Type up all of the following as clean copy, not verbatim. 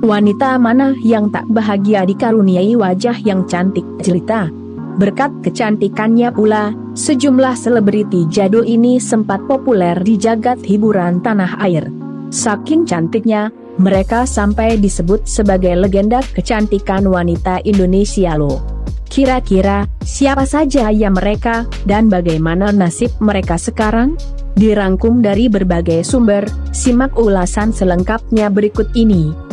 Wanita mana yang tak bahagia dikaruniai wajah yang cantik jelita? Berkat kecantikannya pula, sejumlah selebriti jadul ini sempat populer di jagat hiburan tanah air. Saking cantiknya, mereka sampai disebut sebagai legenda kecantikan wanita Indonesia loh. Kira-kira, siapa saja ya mereka, dan bagaimana nasib mereka sekarang? Dirangkum dari berbagai sumber, simak ulasan selengkapnya berikut ini.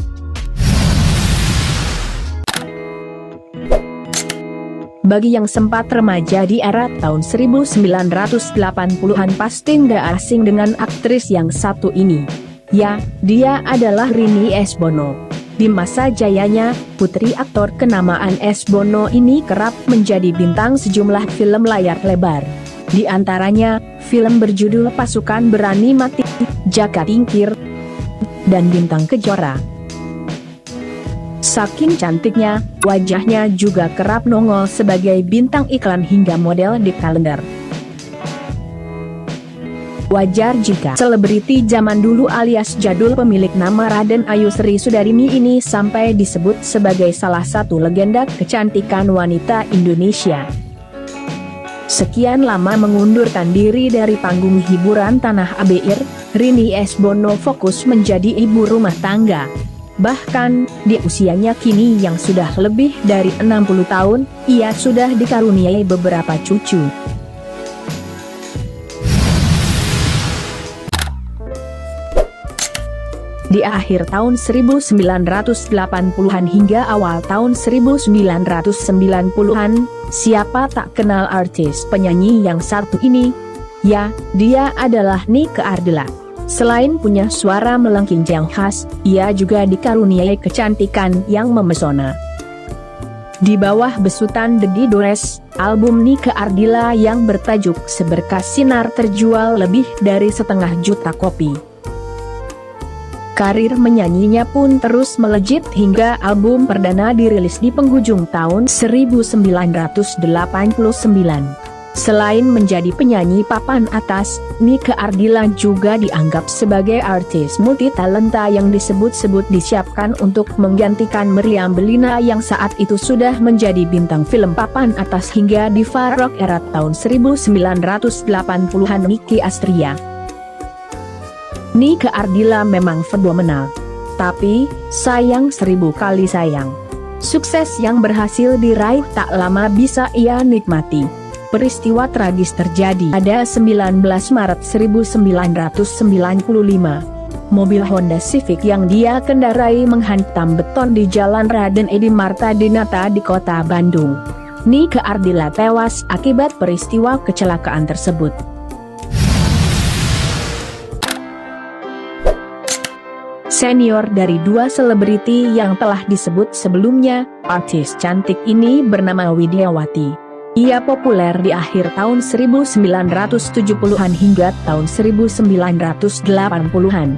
Bagi yang sempat remaja di era tahun 1980-an pasti nggak asing dengan aktris yang satu ini. Ya, dia adalah Rini S. Bono. Di masa jayanya, putri aktor kenamaan S. Bono ini kerap menjadi bintang sejumlah film layar lebar. Di antaranya, film berjudul Pasukan Berani Mati, Jaka Tingkir, dan Bintang Kejora. Saking cantiknya, wajahnya juga kerap nongol sebagai bintang iklan hingga model di kalender. Wajar jika selebriti zaman dulu alias jadul pemilik nama Raden Ayu Sri Sudarini ini sampai disebut sebagai salah satu legenda kecantikan wanita Indonesia. Sekian lama mengundurkan diri dari panggung hiburan tanah air, Rini S. Bono fokus menjadi ibu rumah tangga. Bahkan, di usianya kini yang sudah lebih dari 60 tahun, ia sudah dikaruniai beberapa cucu. Di akhir tahun 1980-an hingga awal tahun 1990-an, siapa tak kenal artis penyanyi yang satu ini? Ya, dia adalah Nike Ardilla. Selain punya suara melengking yang khas, ia juga dikaruniai kecantikan yang memesona. Di bawah besutan Dedi Dores, album Nike Ardilla yang bertajuk Seberkas Sinar terjual lebih dari 500 juta kopi. Karir menyanyinya pun terus melejit hingga album perdana dirilis di penghujung tahun 1989. Selain menjadi penyanyi papan atas, Nike Ardilla juga dianggap sebagai artis multitalenta yang disebut-sebut disiapkan untuk menggantikan Meriam Bellina yang saat itu sudah menjadi bintang film papan atas hingga diva rock era tahun 1980-an Nicky Astria. Nike Ardilla memang fenomenal. Tapi, sayang 1000 kali sayang. Sukses yang berhasil diraih tak lama bisa ia nikmati. Peristiwa tragis terjadi pada 19 Maret 1995. Mobil Honda Civic yang dia kendarai menghantam beton di Jalan Raden Edi Marta Dinata di kota Bandung. Nike Ardilla tewas akibat peristiwa kecelakaan tersebut. Senior dari dua selebriti yang telah disebut sebelumnya, artis cantik ini bernama Widiawati. Ia populer di akhir tahun 1970-an hingga tahun 1980-an.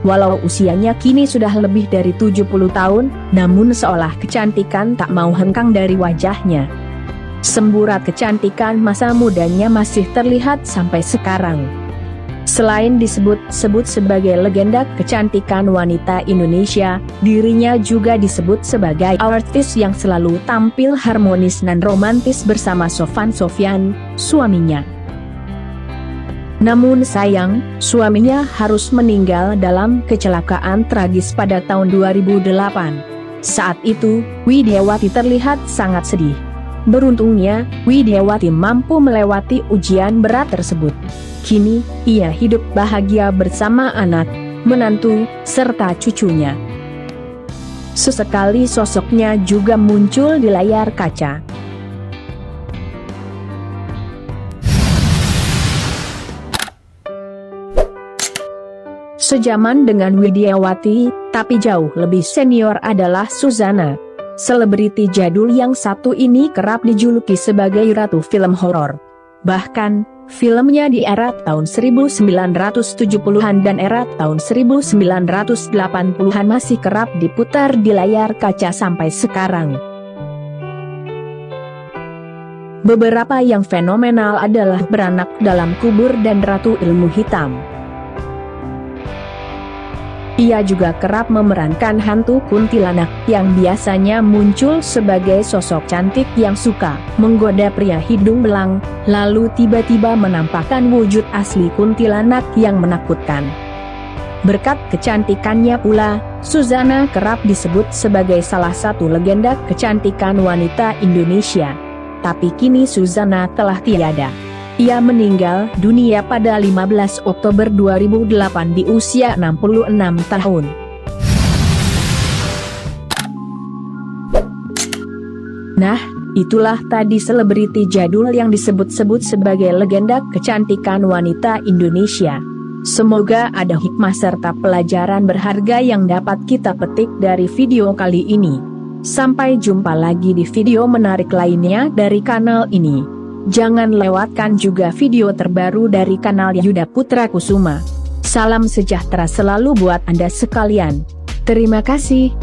Walau usianya kini sudah lebih dari 70 tahun, namun seolah kecantikan tak mau hengkang dari wajahnya. Semburat kecantikan masa mudanya masih terlihat sampai sekarang. Selain disebut-sebut sebagai legenda kecantikan wanita Indonesia, dirinya juga disebut sebagai artis yang selalu tampil harmonis dan romantis bersama Sofan Sofyan, suaminya. Namun sayang, suaminya harus meninggal dalam kecelakaan tragis pada tahun 2008. Saat itu, Widiawati terlihat sangat sedih. Beruntungnya, Widiawati mampu melewati ujian berat tersebut. Kini, ia hidup bahagia bersama anak, menantu, serta cucunya. Sesekali sosoknya juga muncul di layar kaca. Sejaman dengan Widiawati, tapi jauh lebih senior adalah Suzana. Selebriti jadul yang satu ini kerap dijuluki sebagai ratu film horor. Bahkan, filmnya di era tahun 1970-an dan era tahun 1980-an masih kerap diputar di layar kaca sampai sekarang. Beberapa yang fenomenal adalah Beranak dalam Kubur dan Ratu Ilmu Hitam. Ia juga kerap memerankan hantu kuntilanak yang biasanya muncul sebagai sosok cantik yang suka menggoda pria hidung belang, lalu tiba-tiba menampakkan wujud asli kuntilanak yang menakutkan. Berkat kecantikannya pula, Suzana kerap disebut sebagai salah satu legenda kecantikan wanita Indonesia. Tapi kini Suzana telah tiada. Ia meninggal dunia pada 15 Oktober 2008 di usia 66 tahun. Nah, itulah tadi selebriti jadul yang disebut-sebut sebagai legenda kecantikan wanita Indonesia. Semoga ada hikmah serta pelajaran berharga yang dapat kita petik dari video kali ini. Sampai jumpa lagi di video menarik lainnya dari kanal ini. Jangan lewatkan juga video terbaru dari kanal Yuda Putra Kusuma. Salam sejahtera selalu buat Anda sekalian. Terima kasih.